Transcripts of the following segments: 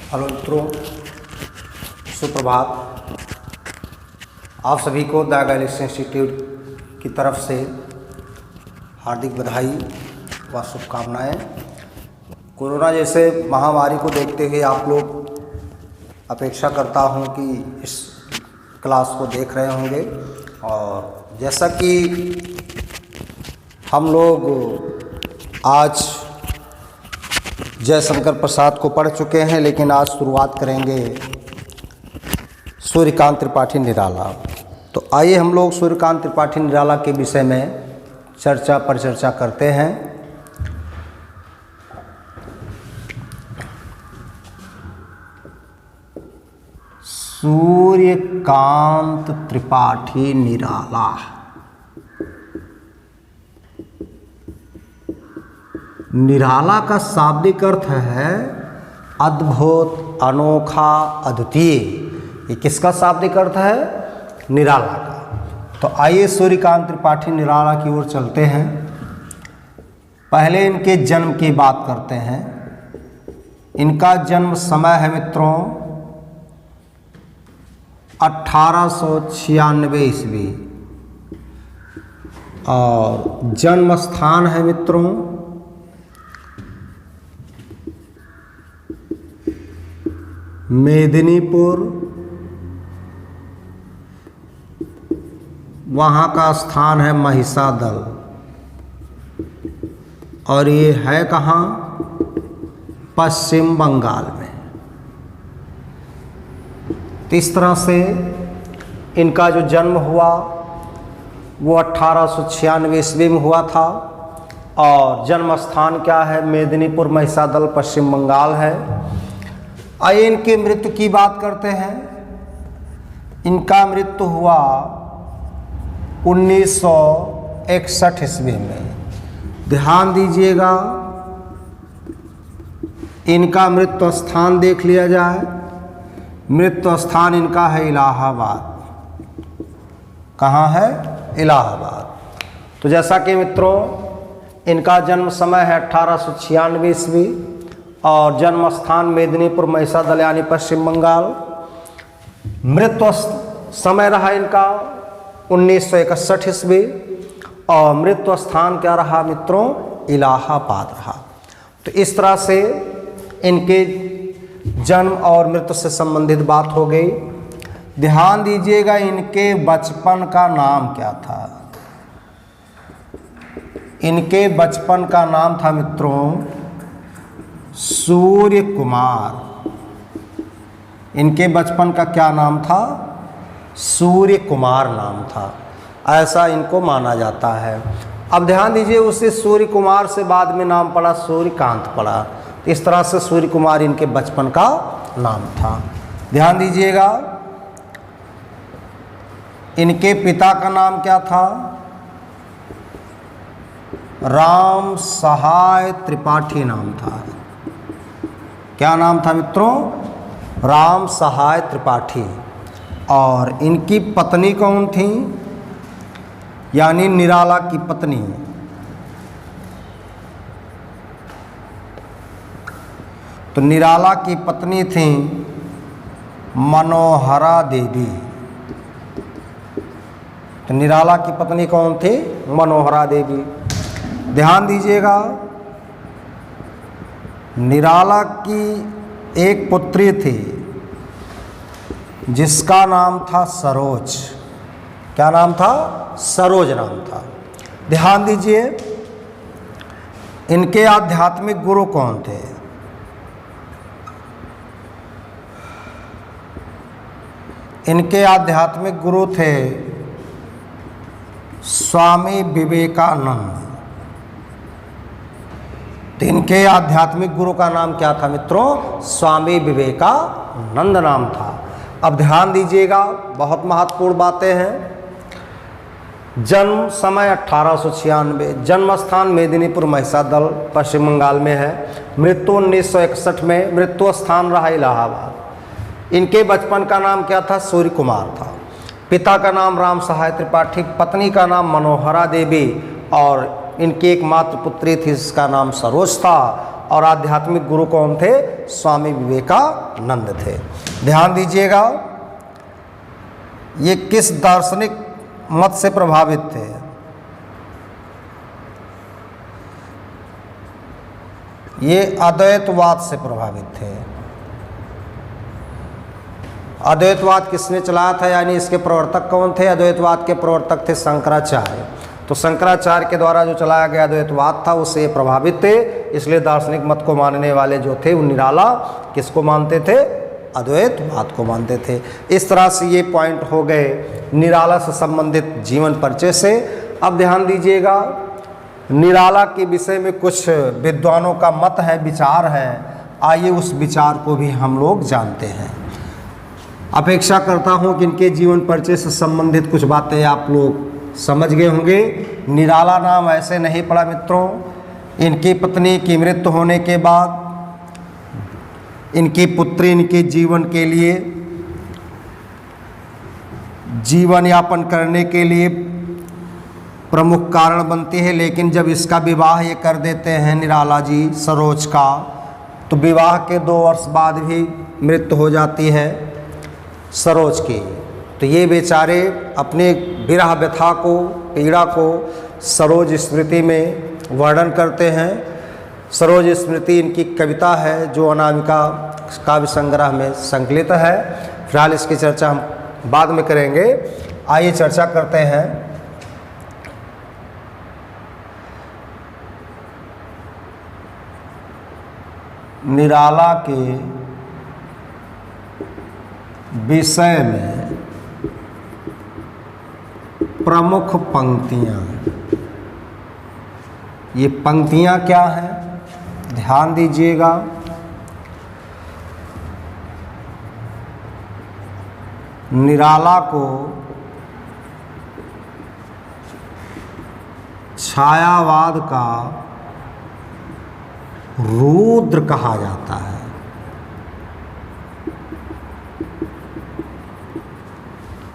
Hello मित्रों, सुप्रभात। आप सभी को द गैलेक्सी इंस्टीट्यूट की तरफ से हार्दिक बधाई व शुभकामनाएँ। कोरोना जैसे महामारी को देखते हुए आप लोग अपेक्षा करता हूं कि इस क्लास को देख रहे होंगे। और जैसा कि हम लोग आज जयशंकर प्रसाद को पढ़ चुके हैं, लेकिन आज शुरुआत करेंगे सूर्यकांत त्रिपाठी निराला। तो आइए हम लोग सूर्यकांत त्रिपाठी निराला के विषय में परिचर्चा करते हैं। सूर्यकांत त्रिपाठी निराला निराला का शाब्दिक अर्थ है अद्भुत, अनोखा, अद्वितीय। ये किसका शाब्दिक अर्थ है? निराला का। तो आइए सूर्यकांत त्रिपाठी निराला की ओर चलते हैं। पहले इनके जन्म की बात करते हैं। इनका जन्म समय है मित्रों 1896 ईस्वी और जन्म स्थान है मित्रों मेदिनीपुर। वहाँ का स्थान है महिषादल। और ये है कहाँ? पश्चिम बंगाल में। तो इस तरह से इनका जो जन्म हुआ वो 1896 ईस्वी में हुआ था। और जन्म स्थान क्या है? मेदिनीपुर, महिषादल, पश्चिम बंगाल है। आइए इनकी मृत्यु की बात करते हैं। इनका मृत्यु हुआ 1961 ईस्वी में। ध्यान दीजिएगा, इनका मृत्यु स्थान देख लिया जाए। मृत्यु स्थान इनका है इलाहाबाद। कहाँ है? इलाहाबाद। तो जैसा कि मित्रों इनका जन्म समय है 1896 ईस्वी और जन्म स्थान मेदिनीपुर, महिषादल यानी पश्चिम बंगाल। मृत्यु समय रहा इनका 1961 ईस्वी और मृत्यु स्थान क्या रहा मित्रों? इलाहाबाद रहा। तो इस तरह से इनके जन्म और मृत्यु से संबंधित बात हो गई। ध्यान दीजिएगा, इनके बचपन का नाम क्या था? इनके बचपन का नाम था मित्रों सूर्य कुमार। इनके बचपन का क्या नाम था? सूर्य कुमार नाम था। ऐसा इनको माना जाता है। अब ध्यान दीजिए, उसे सूर्य कुमार से बाद में नाम पड़ा सूर्यकांत पड़ा। इस तरह से सूर्य कुमार इनके बचपन का नाम था। ध्यान दीजिएगा, इनके पिता का नाम क्या था? राम सहाय त्रिपाठी नाम था। क्या नाम था मित्रों? राम सहाय त्रिपाठी। और इनकी पत्नी कौन थी? यानी निराला की पत्नी तो निराला की पत्नी थी मनोहरा देवी। तो निराला की पत्नी कौन थी? मनोहरा देवी। ध्यान दीजिएगा, निराला की एक पुत्री थी जिसका नाम था सरोज। क्या नाम था? सरोज नाम था। ध्यान दीजिए, इनके आध्यात्मिक गुरु कौन थे? इनके आध्यात्मिक गुरु थे स्वामी विवेकानंद। तो इनके आध्यात्मिक गुरु का नाम क्या था मित्रों? स्वामी विवेकानंद नाम था। अब ध्यान दीजिएगा, बहुत महत्वपूर्ण बातें हैं। जन्म समय 1896, जन्म स्थान मेदिनीपुर, महिषादल, पश्चिम बंगाल में है। मृत्यु 1961 में। मृत्यु स्थान रहा इलाहाबाद। इनके बचपन का नाम क्या था? सूर्य कुमार था। पिता का नाम राम सहाय त्रिपाठी, पत्नी का नाम मनोहरा देवी और इनकी एकमात्र पुत्री थी जिसका नाम सरोज था। और आध्यात्मिक गुरु कौन थे? स्वामी विवेकानंद थे। ध्यान दीजिएगा, ये किस दार्शनिक मत से प्रभावित थे? ये अद्वैतवाद से प्रभावित थे। अद्वैतवाद किसने चलाया था, यानी इसके प्रवर्तक कौन थे? अद्वैतवाद के प्रवर्तक थे शंकराचार्य। तो शंकराचार्य के द्वारा जो चलाया गया अद्वैतवाद था उससे ये प्रभावित थे, इसलिए दार्शनिक मत को मानने वाले जो थे वो निराला किसको मानते थे? अद्वैतवाद को मानते थे। इस तरह से ये पॉइंट हो गए निराला से संबंधित जीवन परिचय से। अब ध्यान दीजिएगा, निराला के विषय में कुछ विद्वानों का मत है, विचार है। आइए उस विचार को भी हम लोग जानते हैं। अपेक्षा करता हूं कि इनके जीवन परिचय से संबंधित कुछ बातें आप लोग समझ गए होंगे। निराला नाम ऐसे नहीं पड़ा मित्रों। इनकी पत्नी की मृत्यु होने के बाद इनकी पुत्री इनके जीवन के लिए, जीवन यापन करने के लिए प्रमुख कारण बनती है। लेकिन जब इसका विवाह ये कर देते हैं निराला जी सरोज का, तो विवाह के 2 वर्ष बाद भी मृत्यु हो जाती है सरोज की। तो ये बेचारे अपने विरह व्यथा को, पीड़ा को सरोज स्मृति में वर्णन करते हैं। सरोज स्मृति इनकी कविता है जो अनामिका काव्य संग्रह में संकलित है। फिलहाल इसकी चर्चा हम बाद में करेंगे। आइए चर्चा करते हैं निराला के विषय में प्रमुख पंक्तियां। ये पंक्तियां क्या हैं? ध्यान दीजिएगा। निराला को छायावाद का रुद्र कहा जाता है।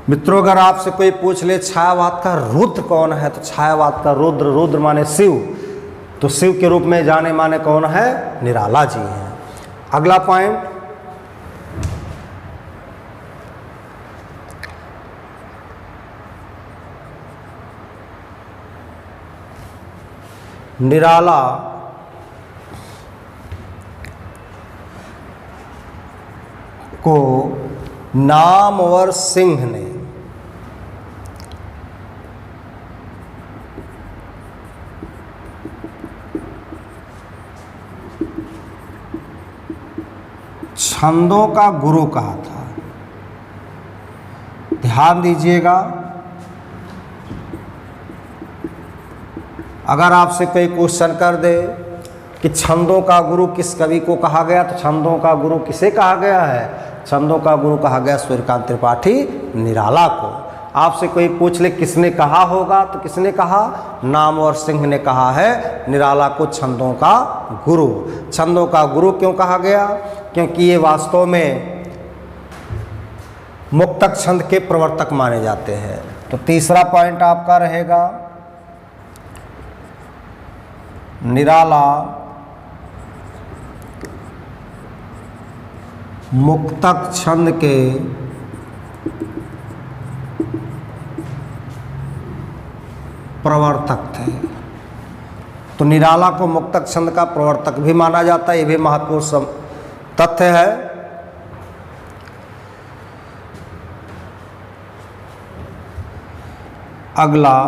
मित्रों, अगर आपसे कोई पूछ ले छायावाद का रुद्र कौन है, तो छायावाद का रुद्र, रुद्र माने शिव, तो शिव के रूप में जाने माने कौन है? निराला जी हैं। अगला पॉइंट, निराला को नामवर सिंह ने छंदों का गुरु कहा था। ध्यान दीजिएगा, अगर आपसे कोई क्वेश्चन कर दे कि छंदों का गुरु किस कवि को कहा गया, तो छंदों का गुरु किसे कहा गया है? छंदों का गुरु कहा गया सूर्यकांत त्रिपाठी निराला को। आपसे कोई पूछ ले किसने कहा होगा, तो किसने कहा? नामवर सिंह ने कहा है निराला को छंदों का गुरु। छंदों का गुरु क्यों कहा गया? क्योंकि ये वास्तव में मुक्तक छंद के प्रवर्तक माने जाते हैं। तो तीसरा पॉइंट आपका रहेगा, निराला मुक्तक छंद के प्रवर्तक थे। तो निराला को मुक्तक छंद का प्रवर्तक भी माना जाता है, ये भी महत्वपूर्ण तथ्य है। अगला,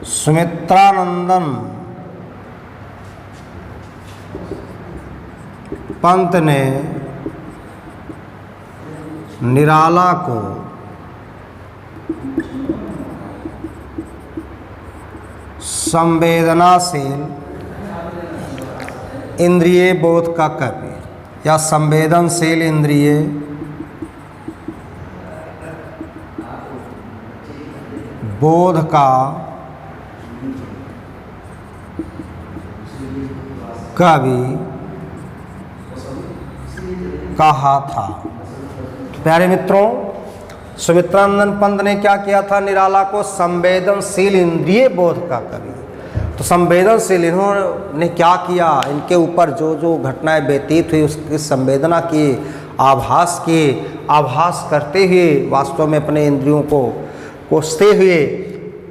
सुमित्रानंदन पंत ने निराला को संवेदनाशील इंद्रिय बोध का कवि या संवेदनशील इंद्रिय बोध का कवि कहा था। प्यारे मित्रों, सुमित्रानंदन पंत ने क्या किया था? निराला को संवेदनशील इंद्रिय बोध का कवि। तो संवेदनशील इन्होंने क्या किया, इनके ऊपर जो जो घटनाएं व्यतीत हुई उसकी संवेदना की, आभास करते हुए वास्तव में अपने इंद्रियों को कोसते हुए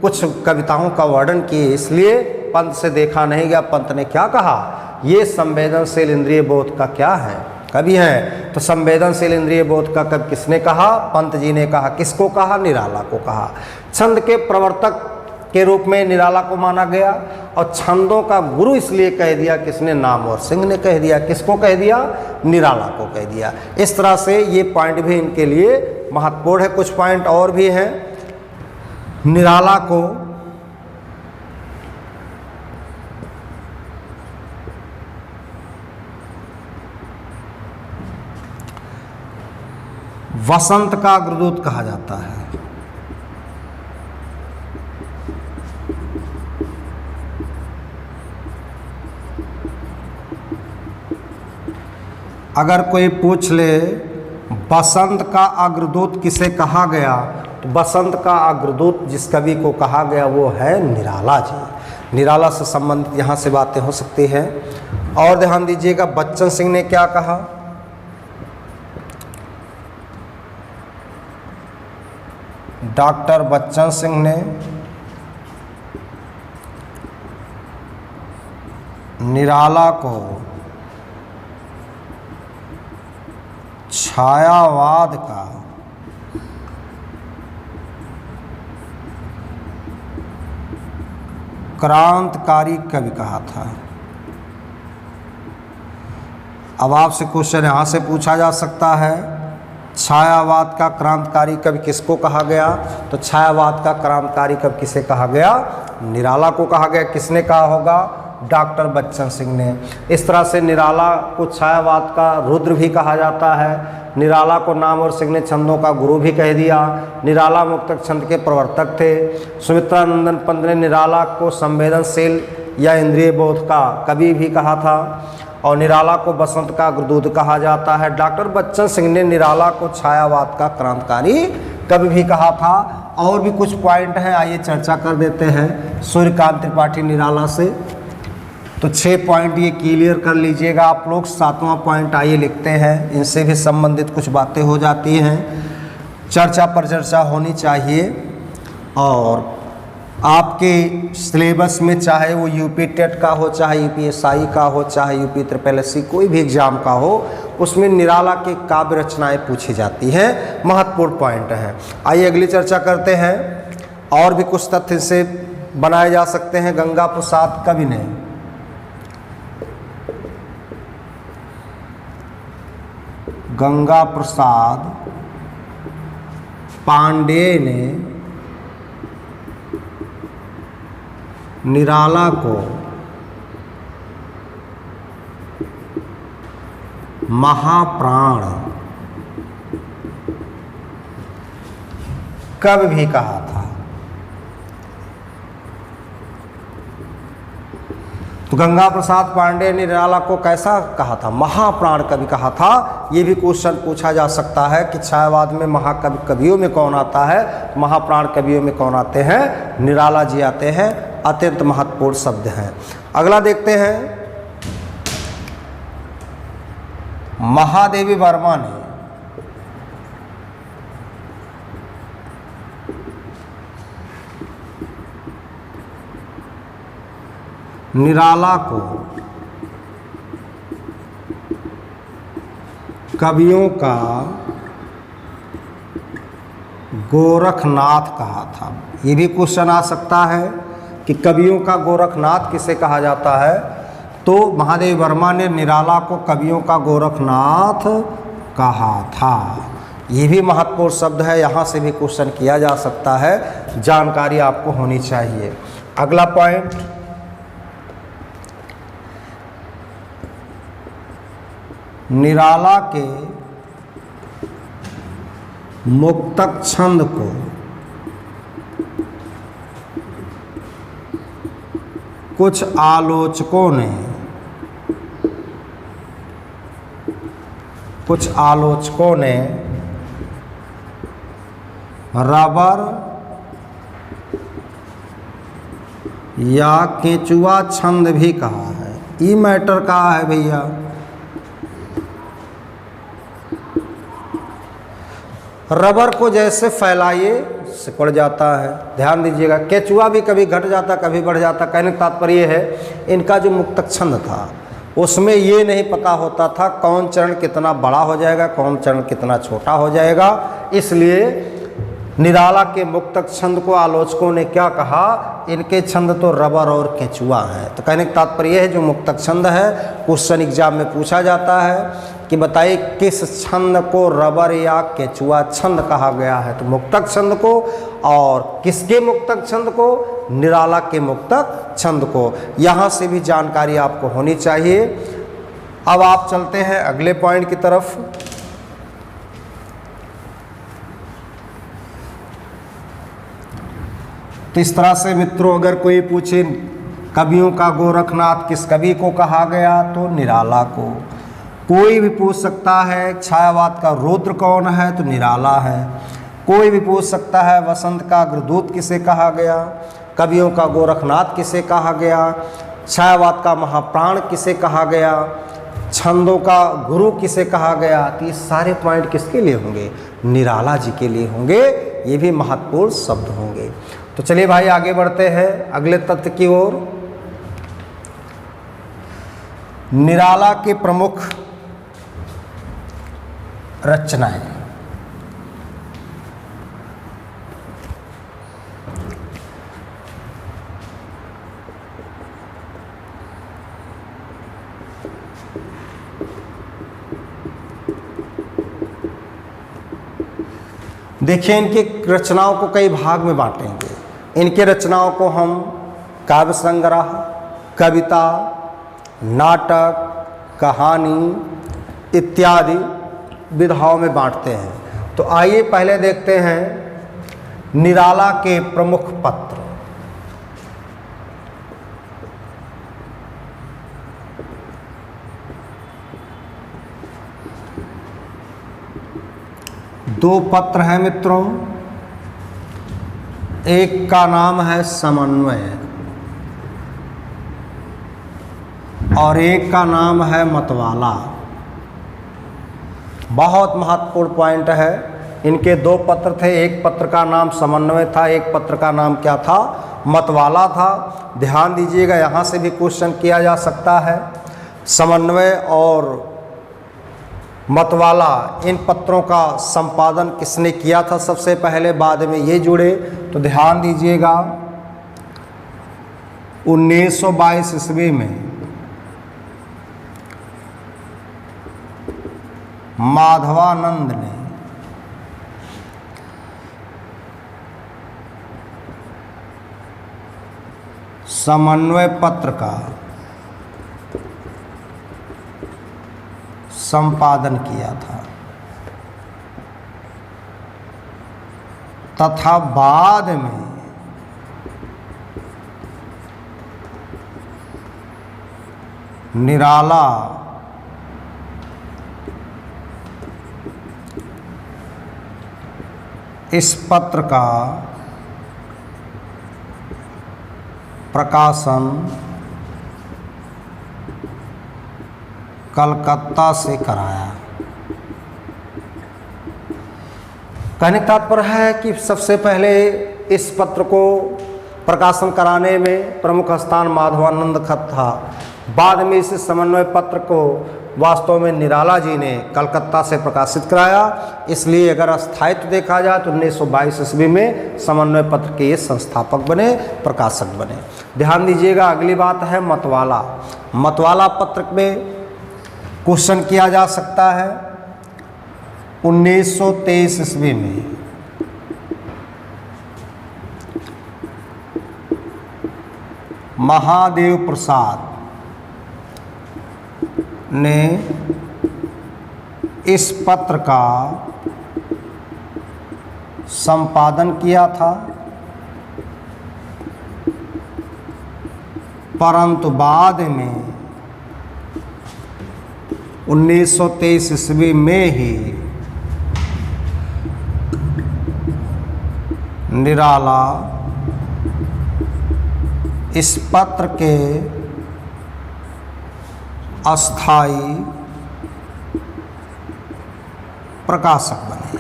कुछ कविताओं का वर्णन किए। इसलिए पंत से देखा नहीं गया, पंत ने क्या कहा, ये संवेदनशील इंद्रिय बोध का क्या है, कवि है। तो संवेदनशील इंद्रिय बोध का कवि किसने कहा, पंत जी ने कहा। किसको कहा, निराला को कहा। छंद के प्रवर्तक के रूप में निराला को माना गया और छंदों का गुरु इसलिए कह दिया किसने, नामवर सिंह ने कह दिया। किसको कह दिया, निराला को कह दिया। इस तरह से ये पॉइंट भी इनके लिए महत्वपूर्ण है। कुछ पॉइंट और भी हैं। निराला को वसंत का अग्रदूत कहा जाता है। अगर कोई पूछ ले बसंत का अग्रदूत किसे कहा गया, तो बसंत का अग्रदूत जिस कवि को कहा गया वो है निराला जी। निराला से संबंधित यहाँ से बातें हो सकती हैं। और ध्यान दीजिएगा, बच्चन सिंह ने क्या कहा, डॉक्टर बच्चन सिंह ने निराला को छायावाद का क्रांतिकारी कवि कहा था। अब आपसे क्वेश्चन यहाँ से पूछा जा सकता है, छायावाद का क्रांतिकारी कवि किसको कहा गया, तो छायावाद का क्रांतिकारी कवि किसे कहा गया, निराला को कहा गया। किसने कहा होगा, डॉक्टर बच्चन सिंह ने। इस तरह से निराला को छायावाद का रुद्र भी कहा जाता है। निराला को नामवर सिंह ने छंदों का गुरु भी कह दिया। निराला मुक्तक छंद के प्रवर्तक थे। सुमित्रानंदन पंत ने निराला को संवेदनशील या इंद्रिय बोध का कवि भी कहा था और निराला को बसंत का अग्रदूत कहा जाता है। डॉक्टर बच्चन सिंह ने निराला को छायावाद का क्रांतिकारी कवि भी कहा था। और भी कुछ पॉइंट हैं, आइए चर्चा कर देते हैं सूर्यकांत त्रिपाठी निराला से। तो 6 पॉइंट ये क्लियर कर लीजिएगा आप लोग। 7वां पॉइंट आइए लिखते हैं, इनसे भी संबंधित कुछ बातें हो जाती हैं, चर्चा पर चर्चा होनी चाहिए। और आपके सिलेबस में चाहे वो यूपी टेट का हो, चाहे यूपीएसआई का हो, चाहे यूपी ट्रिपल एससी कोई भी एग्जाम का हो, उसमें निराला के काव्य रचनाएँ पूछी जाती हैं, महत्वपूर्ण पॉइंट हैं। आइए अगली चर्चा करते हैं। और भी कुछ तथ्य से बनाए जा सकते हैं। गंगा प्रसाद कवि ने गंगा प्रसाद पांडेय ने निराला को महाप्राण कवि भी कहा था। तो गंगा प्रसाद पांडेय ने निराला को कैसा कहा था, महाप्राण कवि कहा था। ये भी क्वेश्चन पूछा जा सकता है कि छायावाद में महाकवि कवियों में कौन आता है, महाप्राण कवियों में कौन आते हैं, निराला जी आते हैं। अत्यंत महत्वपूर्ण शब्द हैं। अगला देखते हैं, महादेवी वर्मा ने निराला को कवियों का गोरखनाथ कहा था। ये भी क्वेश्चन आ सकता है कि कवियों का गोरखनाथ किसे कहा जाता है, तो महादेवी वर्मा ने निराला को कवियों का गोरखनाथ कहा था। ये भी महत्वपूर्ण शब्द है, यहाँ से भी क्वेश्चन किया जा सकता है, जानकारी आपको होनी चाहिए। अगला पॉइंट, निराला के मुक्तक छंद को कुछ आलोचकों ने रबर या केंचुआ छंद भी कहा है। ई मैटर कहा है भैया, रबर को जैसे फैलाइए सिकुड़ जाता है। ध्यान दीजिएगा, केंचुआ भी कभी घट जाता कभी बढ़ जाता। कहने का तात्पर्य है इनका जो मुक्तक छंद था उसमें ये नहीं पता होता था कौन चरण कितना बड़ा हो जाएगा, कौन चरण कितना छोटा हो जाएगा। इसलिए निराला के मुक्तक छंद को आलोचकों ने क्या कहा, इनके छंद तो रबर और केंचुआ हैं। तो कहने का तात्पर्य है जो मुक्तक छंद है क्वेश्चन एग्जाम में पूछा जाता है कि बताइए किस छंद को रबर या केंचुआ छंद कहा गया है। तो मुक्तक छंद को, और किसके मुक्तक छंद को, निराला के मुक्तक छंद को। यहाँ से भी जानकारी आपको होनी चाहिए। अब आप चलते हैं अगले पॉइंट की तरफ। तो इस तरह से मित्रों अगर कोई पूछे कवियों का गोरखनाथ किस कवि को कहा गया, तो निराला को। कोई भी पूछ सकता है छायावाद का रुद्र कौन है, तो निराला है। कोई भी पूछ सकता है वसंत का अग्रदूत किसे कहा गया, कवियों का गोरखनाथ किसे कहा गया, छायावाद का महाप्राण किसे कहा गया, छंदों का गुरु किसे कहा गया। तो ये सारे पॉइंट किसके लिए होंगे, निराला जी के लिए होंगे। ये भी महत्वपूर्ण शब्द होंगे। तो चलिए भाई आगे बढ़ते हैं अगले तथ्य की ओर। निराला के प्रमुख रचनाएं। देखिए इनकी रचनाओं को कई भाग में बांटेंगे। इनके रचनाओं को हम काव्य संग्रह, कविता, नाटक, कहानी इत्यादि विधाओं में बांटते हैं। तो आइए पहले देखते हैं निराला के प्रमुख पत्र। दो पत्र हैं मित्रों, एक का नाम है समन्वय और एक का नाम है मतवाला। बहुत महत्वपूर्ण पॉइंट है। इनके दो पत्र थे, एक पत्र का नाम समन्वय था, एक पत्र का नाम क्या था, मतवाला था। ध्यान दीजिएगा, यहाँ से भी क्वेश्चन किया जा सकता है। समन्वय और मतवाला इन पत्रों का संपादन किसने किया था सबसे पहले, बाद में ये जुड़े। तो ध्यान दीजिएगा 1922 ईस्वी में माधवानंद ने समन्वय पत्र का संपादन किया था तथा बाद में निराला इस पत्र का प्रकाशन कलकत्ता से कराया। कहने का तात्पर्य है कि सबसे पहले इस पत्र को प्रकाशन कराने में प्रमुख स्थान माधवानंद का था। बाद में इस समन्वय पत्र को वास्तव में निराला जी ने कलकत्ता से प्रकाशित कराया। इसलिए अगर स्थायित्व देखा जाए तो 1922 ईस्वी में समन्वय पत्र के ये संस्थापक बने, प्रकाशक बने। ध्यान दीजिएगा अगली बात है मतवाला। मतवाला पत्र में क्वेश्चन किया जा सकता है 1923 ईस्वी में महादेव प्रसाद ने इस पत्र का संपादन किया था, परंतु बाद में 1923 ईस्वी में ही निराला इस पत्र के अस्थाई प्रकाशक बने।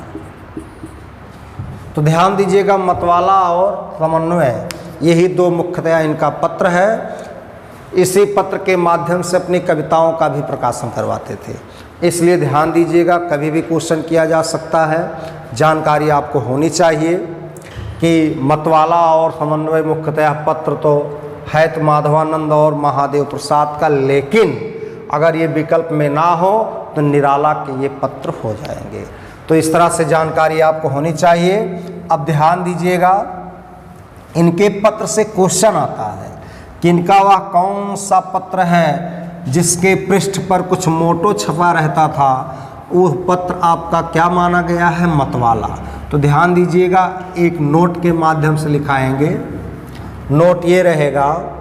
तो ध्यान दीजिएगा, मतवाला और समन्वय यही दो मुख्यतया इनका पत्र है। इसी पत्र के माध्यम से अपनी कविताओं का भी प्रकाशन करवाते थे। इसलिए ध्यान दीजिएगा, कभी भी क्वेश्चन किया जा सकता है, जानकारी आपको होनी चाहिए कि मतवाला और समन्वय मुख्यतः पत्र तो है तो माधवानंद और महादेव प्रसाद का, लेकिन अगर ये विकल्प में ना हो तो निराला के ये पत्र हो जाएंगे। तो इस तरह से जानकारी आपको होनी चाहिए। अब ध्यान दीजिएगा, इनके पत्र से क्वेश्चन आता है कि इनका वह कौन सा पत्र है जिसके पृष्ठ पर कुछ मोटो छपा रहता था, वो पत्र आपका क्या माना गया है? मतवाला। तो ध्यान दीजिएगा, एक नोट के माध्यम से लिखाएंगे। नोट ये रहेगा,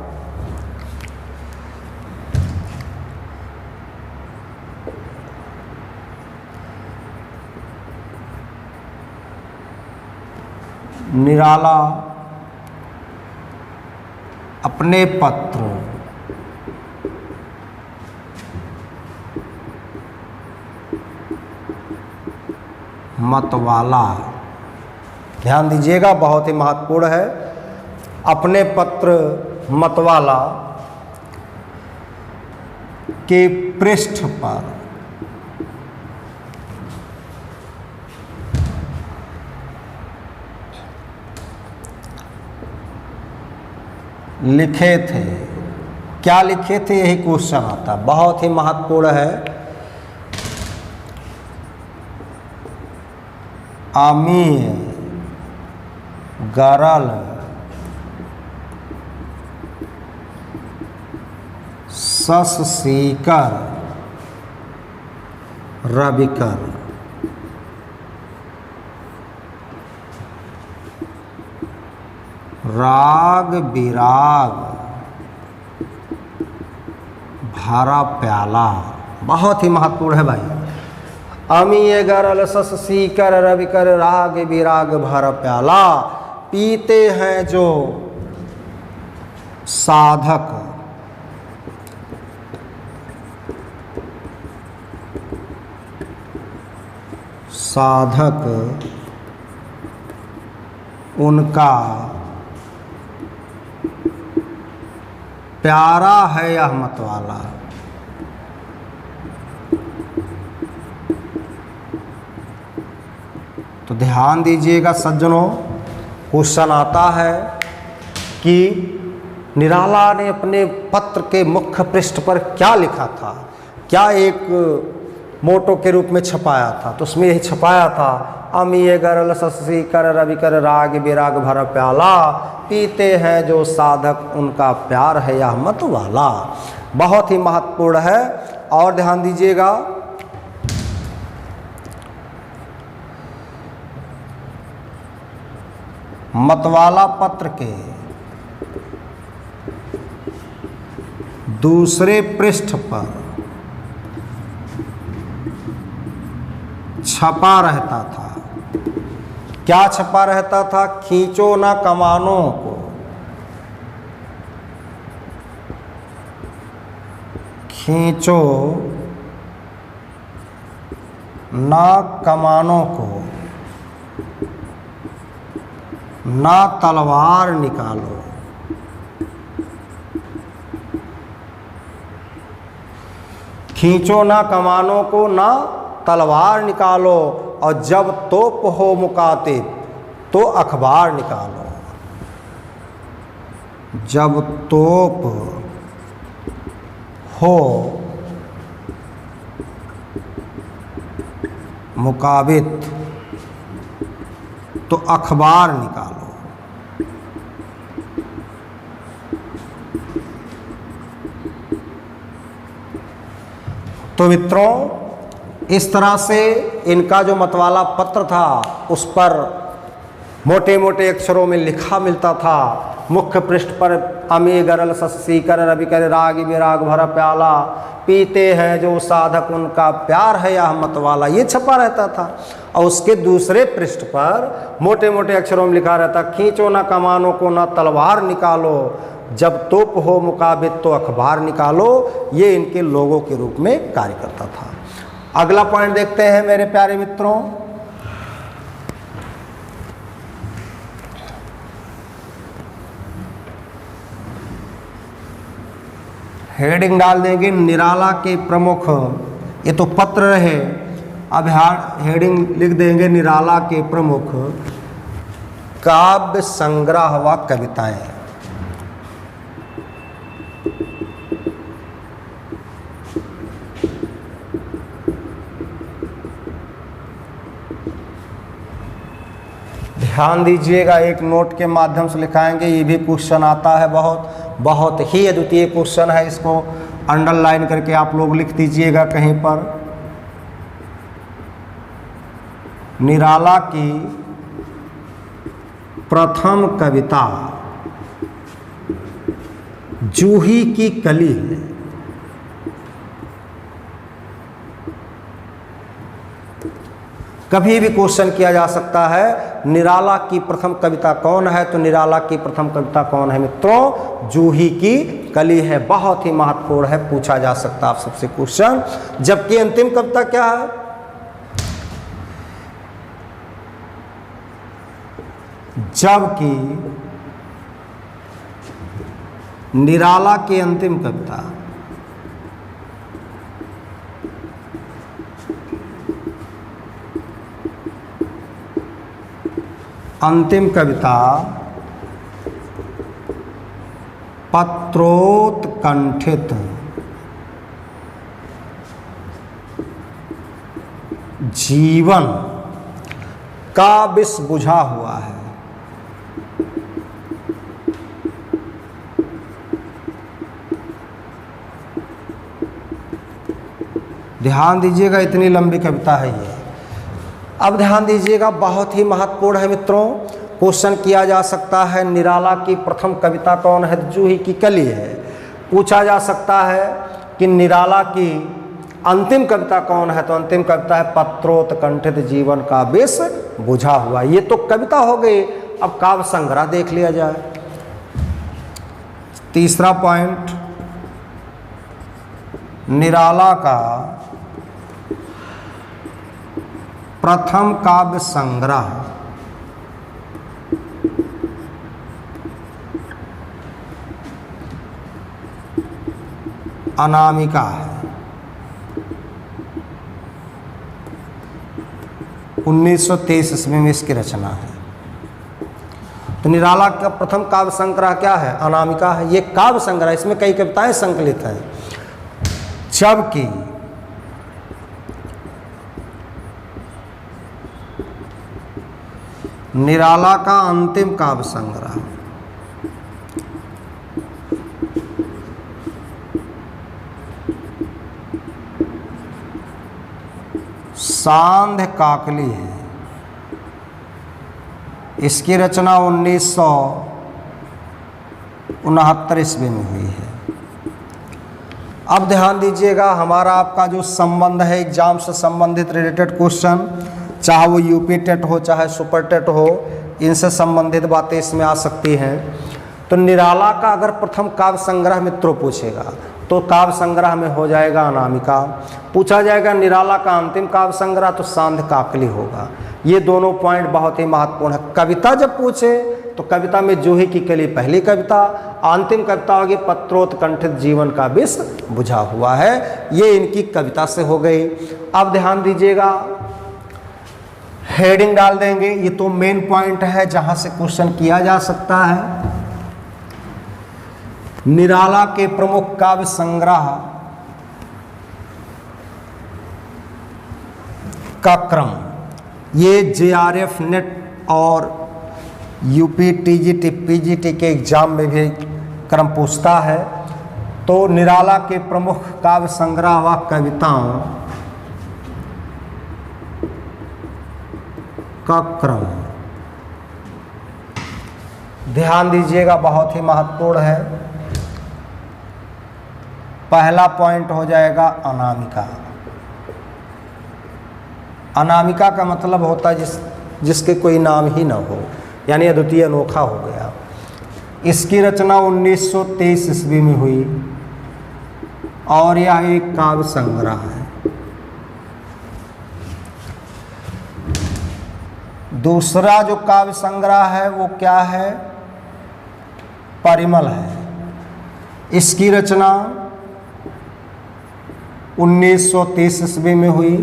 निराला अपने पत्र मतवाला, ध्यान दीजिएगा बहुत ही महत्वपूर्ण है, अपने पत्र मतवाला के पृष्ठ पर लिखे थे। क्या लिखे थे? यही क्वेश्चन आता, बहुत ही महत्वपूर्ण है। अमीय गरल सस सीकर रविकर, राग बिराग भरा प्याला। बहुत ही महत्वपूर्ण है भाई। अमीय गरल सस सीकर रविकर, राग बिराग भरा प्याला। पीते हैं जो साधक उनका प्यारा है यह मतवाला। तो ध्यान दीजिएगा सज्जनों, क्वेश्चन आता है कि निराला ने अपने पत्र के मुख्य पृष्ठ पर क्या लिखा था, क्या एक मोटो के रूप में छपाया था। तो उसमें यही छपाया था, अमीय गरल ससी कर रविकर, राग बिराग भर प्याला। पीते हैं जो साधक उनका प्यार है यह मतवाला। बहुत ही महत्वपूर्ण है। और ध्यान दीजिएगा, मतवाला पत्र के दूसरे पृष्ठ पर छपा रहता था। क्या छपा रहता था? खींचो ना कमानों को, खींचो ना कमानों को, ना तलवार निकालो। खींचो ना कमानों को, ना तलवार निकालो, और जब तोप हो मुकातिब तो अखबार निकालो। जब तोप हो मुकाबित तो अखबार निकालो। तो मित्रों, इस तरह से इनका जो मतवाला पत्र था उस पर मोटे मोटे अक्षरों में लिखा मिलता था। मुख्य पृष्ठ पर अमीय गरल सस सीकर रविकर, राग बिराग भरा प्याला। पीते हैं जो साधक उनका प्यार है यह मतवाला, ये छपा रहता था। और उसके दूसरे पृष्ठ पर मोटे मोटे अक्षरों में लिखा रहता, खींचो ना कमानों को, ना तलवार निकालो, जब तोप हो मुकाबिद तो अखबार निकालो, ये इनके लोगों के रूप में कार्य करता था। अगला पॉइंट देखते हैं मेरे प्यारे मित्रों। हेडिंग डाल देंगे निराला के प्रमुख, ये तो पत्र रहे, अब हेडिंग लिख देंगे निराला के प्रमुख काव्य संग्रह व कविताएं। ध्यान दीजिएगा, एक नोट के माध्यम से लिखाएंगे, ये भी क्वेश्चन आता है, बहुत ही अद्वितीय क्वेश्चन है, इसको अंडरलाइन करके आप लोग लिख दीजिएगा कहीं पर। निराला की प्रथम कविता जूही की कली है। कभी भी क्वेश्चन किया जा सकता है निराला की प्रथम कविता कौन है, तो निराला की प्रथम कविता कौन है मित्रों? जूही की कली है। बहुत ही महत्वपूर्ण है, पूछा जा सकता है आप सबसे क्वेश्चन। जबकि अंतिम कविता क्या है? जबकि निराला की अंतिम कविता पत्रोत्कंठित जीवन का विष बुझा हुआ है। ध्यान दीजिएगा, इतनी लंबी कविता है ये। अब ध्यान दीजिएगा, बहुत ही महत्वपूर्ण है मित्रों। क्वेश्चन किया जा सकता है निराला की प्रथम कविता कौन है? जूही की कली है। पूछा जा सकता है कि निराला की अंतिम कविता कौन है? तो अंतिम कविता है पत्रोत्कंठित जीवन का विष बुझा हुआ। ये तो कविता हो गई। अब काव्य संग्रह देख लिया जाए। तीसरा पॉइंट, निराला का प्रथम काव्य संग्रह अनामिका है। 1923 ईस्वी में इसकी रचना है। तो निराला का प्रथम काव्य संग्रह क्या है? अनामिका है। ये काव्य संग्रह, इसमें कई कविताएं संकलित हैं। जबकि निराला का अंतिम काव्य संग्रह सांध्य काकली है। इसकी रचना 1969 ईस्वी में हुई है। अब ध्यान दीजिएगा, हमारा आपका जो संबंध है एग्जाम से संबंधित रिलेटेड क्वेश्चन, चाहे वो यूपी टेट हो चाहे सुपर टेट हो, इनसे संबंधित बातें इसमें आ सकती हैं। तो निराला का अगर प्रथम काव्य संग्रह मित्रों पूछेगा तो काव्य संग्रह में हो जाएगा अनामिका। पूछा जाएगा निराला का अंतिम काव्य संग्रह तो सांध्य काकली होगा। ये दोनों पॉइंट बहुत ही महत्वपूर्ण है। कविता जब पूछे तो कविता में जूही की कली पहली कविता, अंतिम कविता होगी पत्रोत्कंठित जीवन का विष बुझा हुआ है। ये इनकी कविता से हो गई। अब ध्यान दीजिएगा, हेडिंग डाल देंगे। ये तो मेन पॉइंट है जहां से क्वेश्चन किया जा सकता है। निराला के प्रमुख काव्य संग्रह का क्रम, ये जेआरएफ नेट और यूपी टीजीटी पीजीटी के एग्जाम में भी क्रम पूछता है। तो निराला के प्रमुख काव्य संग्रह व कविताओं का क्रम, ध्यान दीजिएगा, बहुत ही महत्वपूर्ण है। पहला पॉइंट हो जाएगा अनामिका। अनामिका का मतलब होता है जिसके कोई नाम ही ना हो, यानी अद्वितीय अनोखा हो गया। इसकी रचना 1923 ईस्वी में हुई और यह एक काव्य संग्रह है। दूसरा जो काव्य संग्रह है वो क्या है? परिमल है। इसकी रचना 1930 ईस्वी में हुई।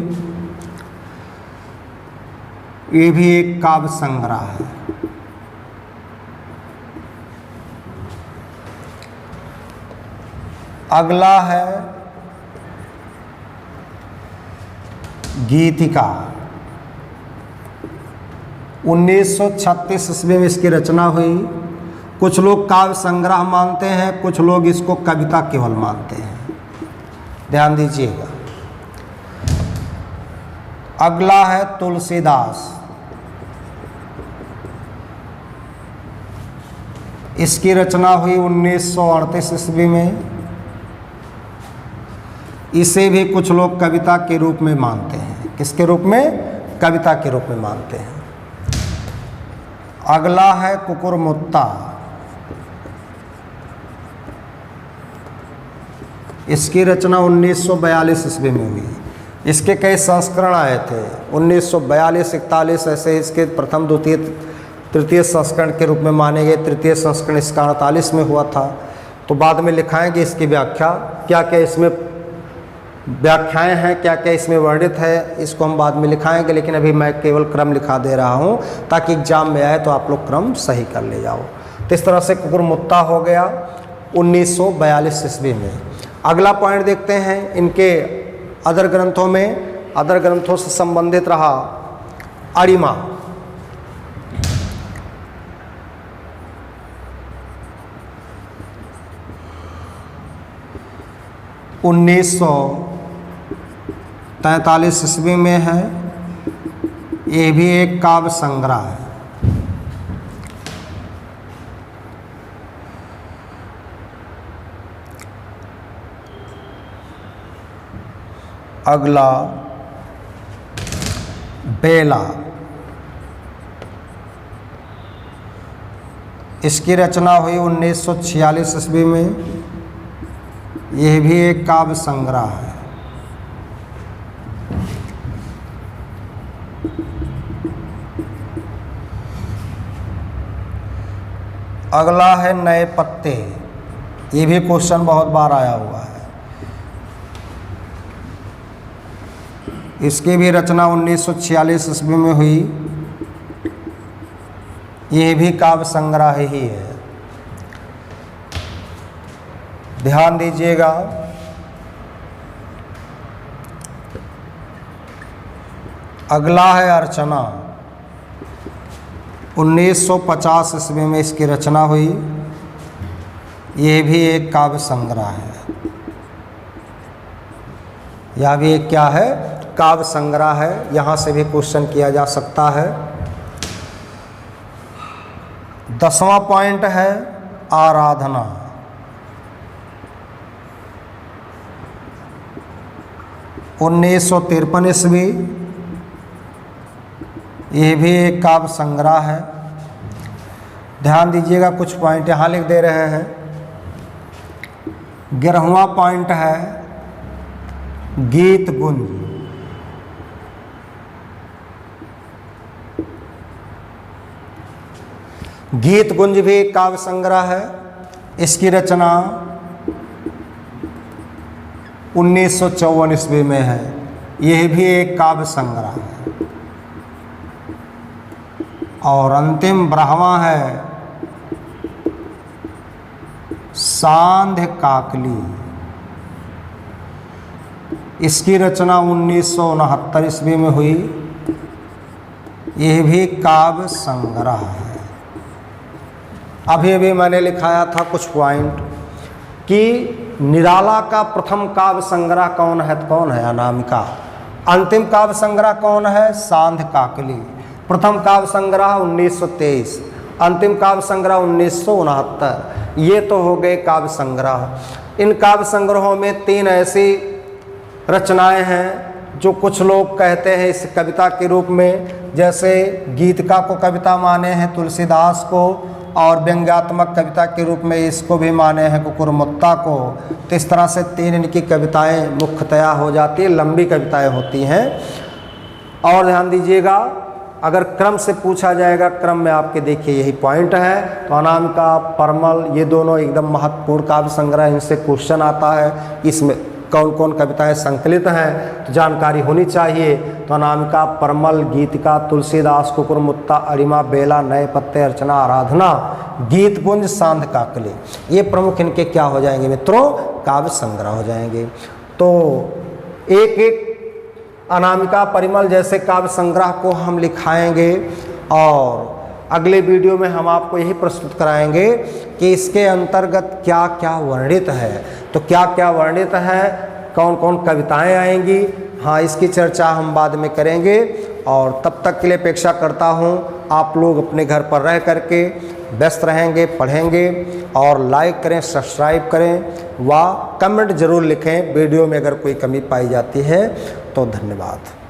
ये भी एक काव्य संग्रह है। अगला है गीतिका। 1936 ईस्वी में इसकी रचना हुई। कुछ लोग काव्य संग्रह मानते हैं, कुछ लोग इसको कविता केवल मानते हैं, ध्यान दीजिएगा। अगला है तुलसीदास। इसकी रचना हुई 1938 ईस्वी में। इसे भी कुछ लोग कविता के रूप में मानते हैं। किसके रूप में? कविता के रूप में मानते हैं। अगला है कुकुरमुत्ता। इसकी रचना 1942 ईस्वी में हुई। इसके कई संस्करण आए थे, 1942, 41 ऐसे इसके प्रथम, द्वितीय, तृतीय संस्करण के रूप में माने गए। तृतीय संस्करण इसका 48 में हुआ था। तो बाद में लिखाएंगे इसकी व्याख्या, क्या क्या इसमें व्याख्याएं हैं, क्या क्या इसमें वर्णित है, इसको हम बाद में लिखाएंगे। लेकिन अभी मैं केवल क्रम लिखा दे रहा हूं ताकि एग्जाम में आए तो आप लोग क्रम सही कर ले जाओ। तो इस तरह से कुकुरमुत्ता हो गया 1942 ईस्वी में। अगला पॉइंट देखते हैं इनके अदर ग्रंथों में, अदर ग्रंथों से संबंधित रहा अरिमा। उन्नीस 1943 ईस्वी में है। ये भी एक काव्य संग्रह है। अगला बेला। इसकी रचना हुई 1946 ईस्वी में। यह भी एक काव्य संग्रह है। अगला है नए पत्ते। ये भी क्वेश्चन बहुत बार आया हुआ है। इसकी भी रचना 1946 ईस्वी में हुई। ये भी काव्य संग्रह ही है, ध्यान दीजिएगा। अगला है अर्चना। 1950 ईस्वी में इसकी रचना हुई। ये भी एक काव्य संग्रह है। यह भी एक क्या है? काव्य संग्रह है। यहाँ से भी क्वेश्चन किया जा सकता है। 10वां पॉइंट है आराधना। उन्नीस 1953 ईस्वी। यह भी एक काव्य संग्रह है। ध्यान दीजिएगा, कुछ पॉइंट यहाँ लिख दे रहे हैं। 11वां पॉइंट है गीत गुंज। गीत गुंज भी एक काव्य संग्रह है। इसकी रचना 1954 ईस्वी में है। यह भी एक काव्य संग्रह है। और अंतिम 12वां है सांध्य काकली। इसकी रचना 1969 ईस्वी में हुई। यह भी काव्य संग्रह है। अभी अभी मैंने लिखाया था कुछ पॉइंट कि निराला का प्रथम काव्य संग्रह कौन है? कौन है? अनामिका। अंतिम काव्य संग्रह कौन है? सांध्य काकली। प्रथम काव्य संग्रह 1923, अंतिम काव्य संग्रह 1969। ये तो हो गए काव्य संग्रह। इन काव्य संग्रहों में 3 ऐसी रचनाएं हैं जो कुछ लोग कहते हैं इस कविता के रूप में, जैसे गीतिका को कविता माने हैं तुलसीदास को, और व्यंग्यात्मक कविता के रूप में इसको भी माने हैं कुकुरमुत्ता को। तो इस तरह से 3 इनकी कविताएं मुख्यतया हो जाती है, लंबी कविताएं होती हैं। और ध्यान दीजिएगा, अगर क्रम से पूछा जाएगा, क्रम में आपके देखिए यही पॉइंट है। तो अनामिका, परमल, ये दोनों एकदम महत्वपूर्ण काव्य संग्रह, इनसे क्वेश्चन आता है, इसमें कौन कौन कविताएं संकलित हैं तो जानकारी होनी चाहिए। तो अनामिका, परमल, गीतिका, तुलसीदास, कुकुरमुत्ता, अरिमा, बेला, नए पत्ते, अर्चना, आराधना, गीतपुंज, सांध काकली, ये प्रमुख इनके क्या हो जाएंगे मित्रों, काव्य संग्रह हो जाएंगे। तो एक एक अनामिका, परिमल जैसे काव्य संग्रह को हम लिखाएंगे और अगले वीडियो में हम आपको यही प्रस्तुत कराएंगे कि इसके अंतर्गत क्या क्या वर्णित है। तो क्या क्या वर्णित है, कौन कौन कविताएं आएंगी, हाँ इसकी चर्चा हम बाद में करेंगे। और तब तक के लिए अपेक्षा करता हूँ आप लोग अपने घर पर रह करके व्यस्त रहेंगे, पढ़ेंगे और लाइक करें, सब्सक्राइब करें व कमेंट जरूर लिखें। वीडियो में अगर कोई कमी पाई जाती है तो धन्यवाद।